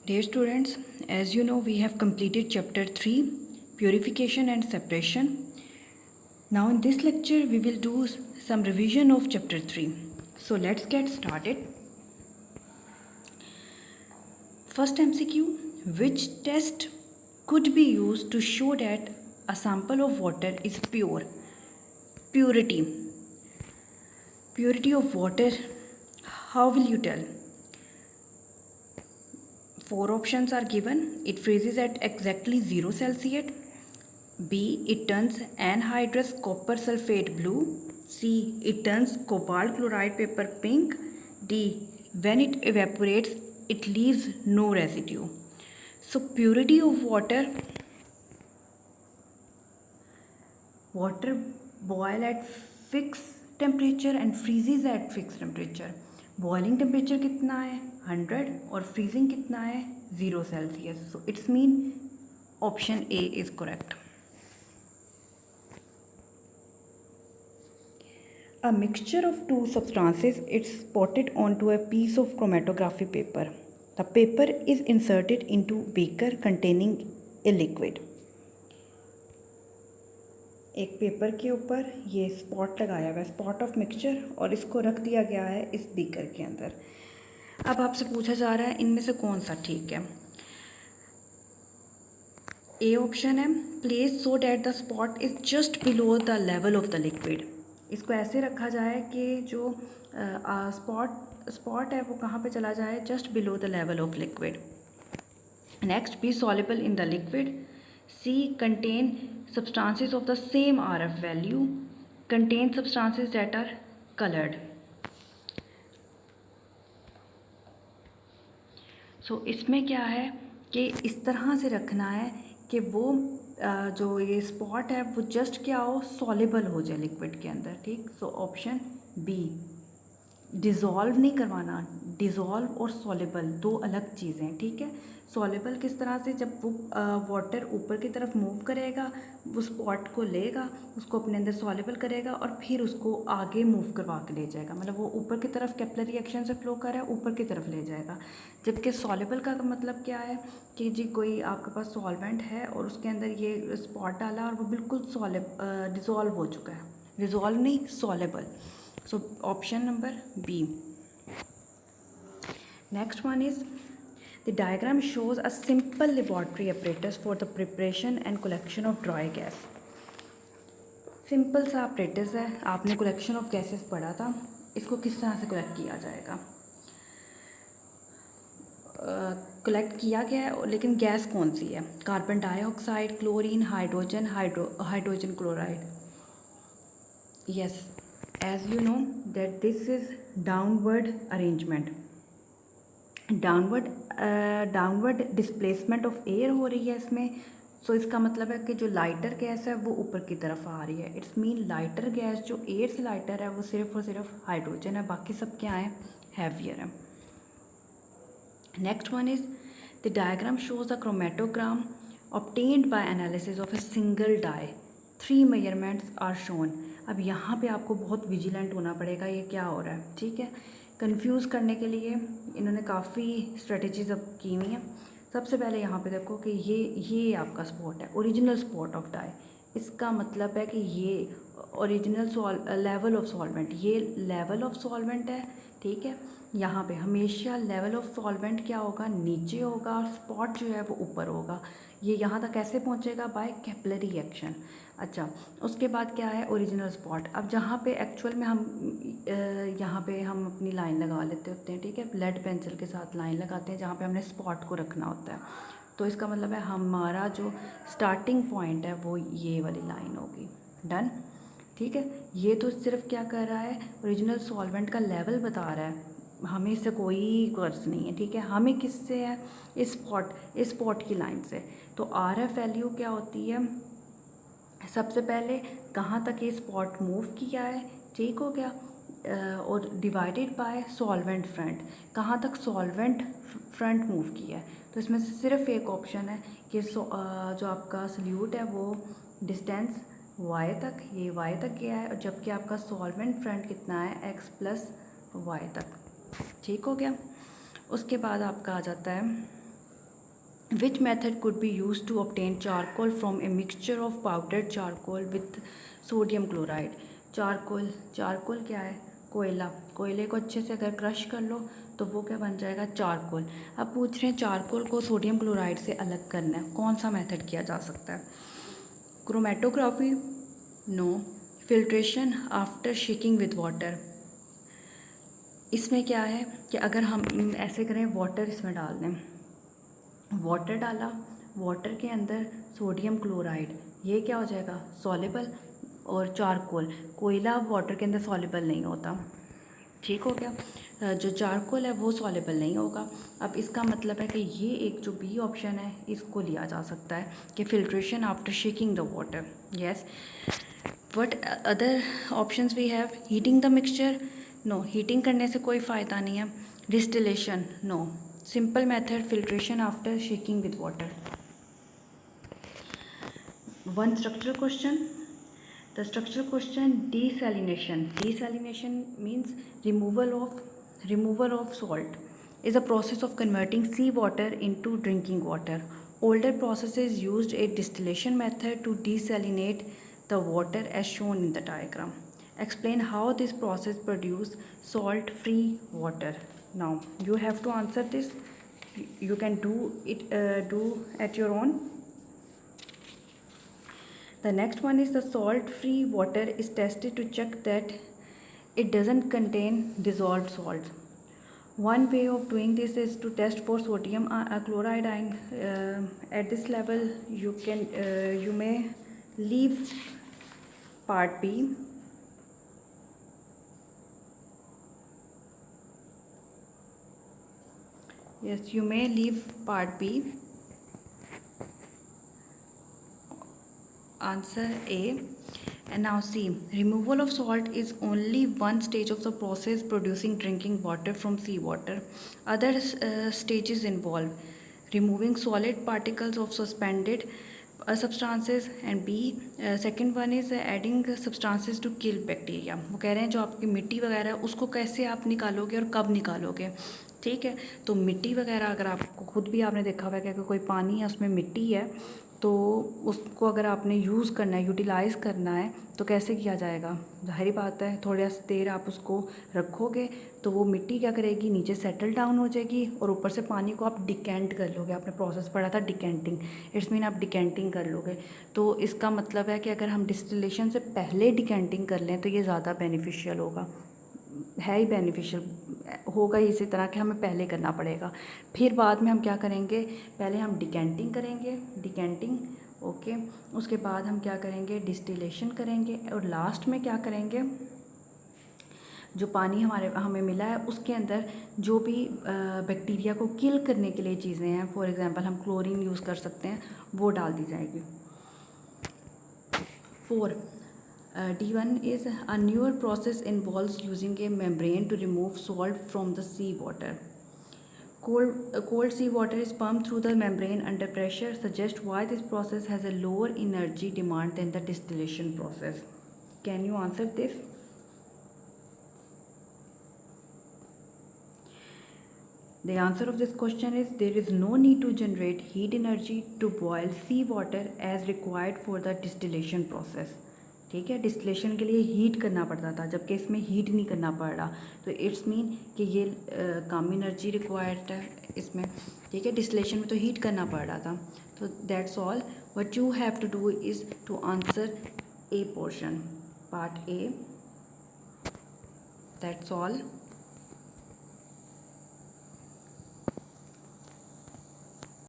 Dear students, as you know, we have completed chapter 3, Purification and Separation. Now in this lecture, we will do some revision of chapter 3. So let's get started. First MCQ, which test could be used to show that a sample of water is pure? Purity. Purity of water, how will you tell? 4 options are given. It freezes at exactly 0 Celsius. B. It turns anhydrous copper sulfate blue. C. It turns cobalt chloride paper pink. D. When it evaporates, it leaves no residue. So purity of water boil at fixed temperature and freezes at fixed temperature. Boiling temperature कितना है 100 और freezing कितना है 0 Celsius. So it's mean option A is correct. A mixture of two substances is spotted onto a piece of chromatography paper. The paper is inserted into beaker containing a liquid. एक paper के ऊपर ये spot लगाया हुआ है, spot of mixture, और इसको रख दिया गया है इस बीकर के अंदर. अब आपसे पूछा जा रहा है इनमें से कौन सा ठीक है. ए ऑप्शन है place so that the spot is just below the level of the liquid. इसको ऐसे रखा जाए कि जो स्पॉट है वो कहाँ पे चला जाए, just below the level of liquid. Next, B soluble in the liquid. C contain substances of the same RF value. Contain substances that are colored. So इसमें क्या है कि इस तरह से रखना है कि वो जो ये स्पॉट है वो जस्ट क्या हो, सॉल्युबल हो जाए लिक्विड के अंदर. ठीक. So option B. डिज़ोल्व नहीं करवाना. डिज़ोल्व और सॉल्युबल दो अलग चीज़ें. ठीक है. सॉल्युबल किस तरह से, जब वो वाटर ऊपर की तरफ मूव करेगा, वो स्पॉट को लेगा, उसको अपने अंदर सॉल्युबल करेगा और फिर उसको आगे मूव करवा के ले जाएगा. मतलब वो ऊपर की तरफ कैपिलरी एक्शन से फ्लो कर रहा है, ऊपर की तरफ ले जाएगा. जबकि सॉल्युबल का मतलब क्या है कि जी कोई आपके पास सॉल्वेंट है और उसके अंदर ये स्पॉट डाला और वो बिल्कुल डिज़ोल्व हो चुका है. डिज़ोल्व नहीं, soluble. So option number B. Next one is the diagram shows a simple laboratory apparatus for the preparation and collection of dry gas. Simple सा apparatus है. आपने collection of gases पढ़ा था. इसको किस तरह से collect किया जाएगा. कलेक्ट किया गया है, लेकिन गैस कौन सी है. Carbon dioxide, chlorine, hydrogen chloride. Yes, as you know that this is downward arrangement. Downward displacement of air हो रही है इसमें. सो इसका मतलब है कि जो लाइटर गैस है वो ऊपर की तरफ आ रही है. इट्स मीन लाइटर गैस जो एयर से लाइटर है वो सिर्फ और सिर्फ हाइड्रोजन है, बाकी सब क्या है, हैवियर है. Next one is the diagram shows a chromatogram obtained by analysis of a single dye. 3 measurements are shown. अब यहाँ पे आपको बहुत विजिलेंट होना पड़ेगा, ये क्या हो रहा है. ठीक है. कंफ्यूज करने के लिए इन्होंने काफ़ी स्ट्रेटजीज अब की हुई हैं. सबसे पहले यहाँ पे देखो कि ये आपका स्पॉट है, ओरिजिनल स्पॉट ऑफ डाई. इसका मतलब है कि ये ओरिजिनल लेवल ऑफ सॉल्वेंट, ये लेवल ऑफ सॉल्वेंट है. ठीक है. यहाँ पे हमेशा लेवल ऑफ सॉल्वेंट क्या होगा, नीचे होगा, और स्पॉट जो है वो ऊपर होगा. ये यहाँ तक कैसे पहुँचेगा, बाय कैपिलरी एक्शन. अच्छा, उसके बाद क्या है, ओरिजिनल स्पॉट. अब जहाँ पे एक्चुअल में हम यहाँ पे हम अपनी लाइन लगा लेते होते हैं. ठीक है. लेड पेंसिल के साथ लाइन लगाते हैं जहाँ पे हमने स्पॉट को रखना होता है. तो इसका मतलब है हमारा जो स्टार्टिंग पॉइंट है वो ये वाली लाइन होगी. डन. ठीक है. ये तो सिर्फ क्या कर रहा है, ओरिजिनल सॉल्वेंट का लेवल बता रहा है. हमें इससे कोई कर्ज नहीं है. ठीक है. हमें किससे है, इस स्पॉट की लाइन से. तो RF वैल्यू क्या होती है, सबसे पहले कहाँ तक ये स्पॉट मूव किया है. ठीक हो गया. और डिवाइडेड बाय सॉल्वेंट फ्रंट, कहाँ तक सॉल्वेंट फ्रंट मूव किया है. तो इसमें से सिर्फ एक ऑप्शन है कि जो आपका सल्यूट है वो डिस्टेंस y तक, ये y तक गया है, और जबकि आपका सॉल्वेंट फ्रंट कितना है, x + y तक. ठीक हो गया. उसके बाद आपका आ जाता है Which method could be used to obtain charcoal from a mixture of powdered charcoal with sodium chloride? Charcoal क्या है? कोयला। कोयले को अच्छे से अगर क्रश कर लो तो वो क्या बन जाएगा? चारकोल। अब पूछ रहे हैं चारकोल को सोडियम क्लोराइड से अलग करना है, कौन सा मेथड किया जा सकता है? Chromatography? No. Filtration after shaking with water? इसमें क्या है कि अगर हम ऐसे करें, वाटर इसमें डाल दें, वाटर डाला, वाटर के अंदर सोडियम क्लोराइड, ये क्या हो जाएगा? सॉलेबल। और चारकोल, कोयला वाटर के अंदर सॉलेबल नहीं होता, ठीक हो गया। जो चारकोल है वो सॉलेबल नहीं होगा। अब इसका मतलब है कि ये एक जो बी ऑप्शन है इसको लिया जा सकता है कि filtration after shaking the water. Yes. What other options we have? Heating the mixture? No, heating करने से कोई फ़ायदा नहीं है। Distillation? No. Simple method filtration after shaking with water. One structural question. The structural question, desalination. Desalination means removal of salt. Is a process of converting seawater into drinking water. Older processes used a distillation method to desalinate the water as shown in the diagram. Explain how this process produce salt-free water. Now you have to answer this. You can do it at your own. The next one is the salt-free water is tested to check that it doesn't contain dissolved salts. One way of doing this is to test for sodium chloride ion. At this level, you may leave part B. Yes, you may leave part B. Answer A. And now C. Removal of salt is only one stage of the process producing drinking water from seawater. Other stages involve removing solid particles of suspended substances, and B, second one is adding substances to kill bacteria. वो कह रहे हैं जो आपकी मिट्टी वगैरह है उसको कैसे आप निकालोगे और कब निकालोगे, ठीक है। तो मिट्टी वगैरह अगर आपको खुद भी आपने देखा हुआ है कि अगर कोई पानी है उसमें मिट्टी है तो उसको अगर आपने यूज़ करना है, यूटिलाइज़ करना है तो कैसे किया जाएगा? ज़ाहिर बात है थोड़ा सा देर आप उसको रखोगे तो वो मिट्टी क्या करेगी, नीचे सेटल डाउन हो जाएगी और ऊपर से पानी को आप डिकेंट कर लोगे। आपने प्रोसेस पढ़ा था डिकेंटिंग, इट्स मीन आप डिकेंटिंग कर लोगे। तो इसका मतलब है कि अगर हम डिस्टिलेशन से पहले डिकेंटिंग कर लें तो ये ज़्यादा बेनिफिशियल होगा, है ही बेनिफिशियल होगा ही। इसी तरह कि हमें पहले करना पड़ेगा, फिर बाद में हम क्या करेंगे, पहले हम डिकेंटिंग करेंगे, डिकेंटिंग ओके, उसके बाद हम क्या करेंगे, डिस्टिलेशन करेंगे और लास्ट में क्या करेंगे, जो पानी हमें मिला है उसके अंदर जो भी बैक्टीरिया को किल करने के लिए चीज़ें हैं, फॉर एग्जांपल हम क्लोरीन यूज़ कर सकते हैं, वो डाल दी जाएगी। 4. D1 is a newer process involves using a membrane to remove salt from the seawater. Cold seawater is pumped through the membrane under pressure. Suggest why this process has a lower energy demand than the distillation process. Can you answer this? The answer of this question is there is no need to generate heat energy to boil seawater as required for the distillation process. ठीक है, distillation के लिए heat करना पड़ता था जबकि इसमें heat नहीं करना पड़ रहा, तो इट्स मीन कि ये कम एनर्जी रिक्वायर्ड है इसमें, ठीक है। डिस्टिलेशन में तो हीट करना पड़ रहा था। तो that's all what you have to do is to answer a portion, part A, that's all.